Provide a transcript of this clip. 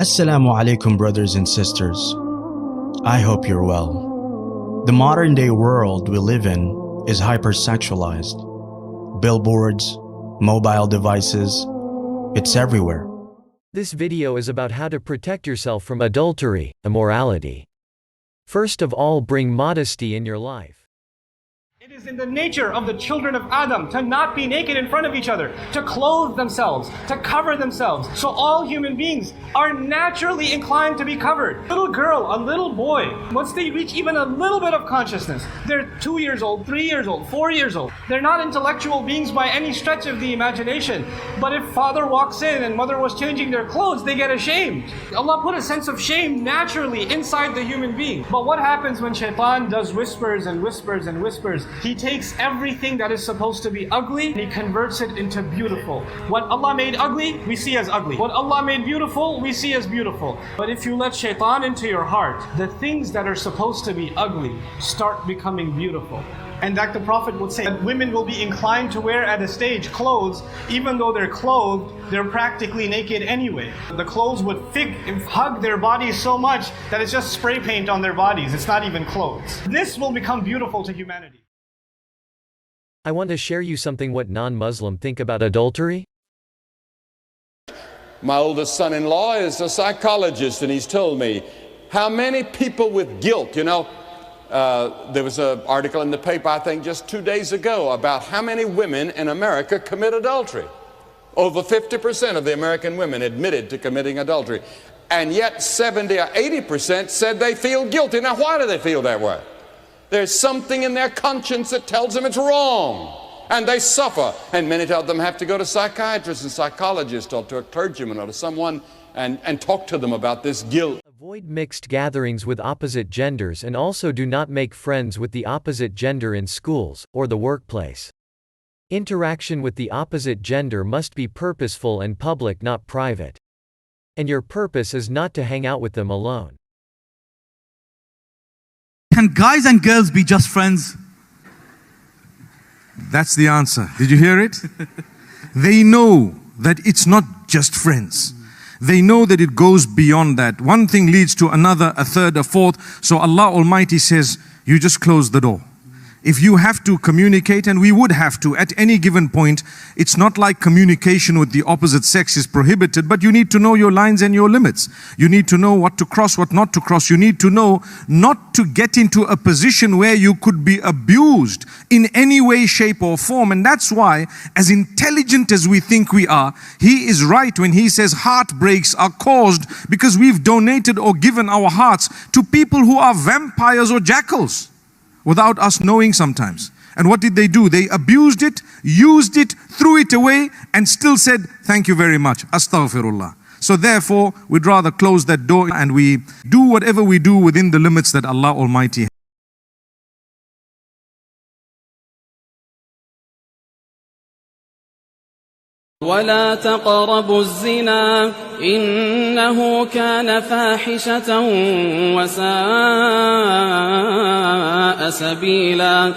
Assalamu alaikum, brothers and sisters. I hope you're well. The modern day world we live in is hypersexualized. Billboards, mobile devices, it's everywhere. This video is about how to protect yourself from adultery, immorality. First of all, bring modesty in your life. It is in the nature of the children of Adam to not be naked in front of each other, to clothe themselves, to cover themselves. So all human beings are naturally inclined to be covered. A little girl, a little boy, once they reach even a little bit of consciousness, they're 2 years old, 3 years old, 4 years old. They're not intellectual beings by any stretch of the imagination. But if father walks in and mother was changing their clothes, they get ashamed. Allah put a sense of shame naturally inside the human being. But what happens when Shaytaan does whispers and whispers and whispers? He takes everything that is supposed to be ugly and he converts it into beautiful. What Allah made ugly, we see as ugly. What Allah made beautiful, we see as beautiful. But if you let Shaytaan into your heart, the things that are supposed to be ugly start becoming beautiful. And like the Prophet would say, that women will be inclined to wear at a stage clothes, even though they're clothed, they're practically naked anyway. The clothes would hug their bodies so much that it's just spray paint on their bodies. It's not even clothes. This will become beautiful to humanity. I want to share you something what non-Muslim think about adultery. My oldest son-in-law is a psychologist, and he's told me how many people with guilt, there was an article in the paper, I think just 2 days ago, about how many women in America commit adultery. Over 50% of the American women admitted to committing adultery. And yet 70 or 80% said they feel guilty. Now, why do they feel that way? There's something in their conscience that tells them it's wrong. And they suffer. And many of them have to go to psychiatrists and psychologists or to a clergyman or to someone and talk to them about this guilt. Avoid mixed gatherings with opposite genders, and also do not make friends with the opposite gender in schools or the workplace. Interaction with the opposite gender must be purposeful and public, not private. And your purpose is not to hang out with them alone. Can guys and girls be just friends? That's the answer. Did you hear it? They know that it's not just friends. They know that it goes beyond that. One thing leads to another, a third, a fourth. So Allah Almighty says, you just close the door. If you have to communicate, and we would have to at any given point, it's not like communication with the opposite sex is prohibited, but you need to know your lines and your limits. You need to know what to cross, what not to cross. You need to know not to get into a position where you could be abused in any way, shape or form. And that's why, as intelligent as we think we are, he is right when he says heartbreaks are caused because we've donated or given our hearts to people who are vampires or jackals, without us knowing sometimes. And what did they do? They abused it, used it, threw it away, and still said, thank you very much, astaghfirullah. So therefore, we'd rather close that door and we do whatever we do within the limits that Allah Almighty has. ولا تقربوا الزنا إنه كان فاحشة وساء سبيلا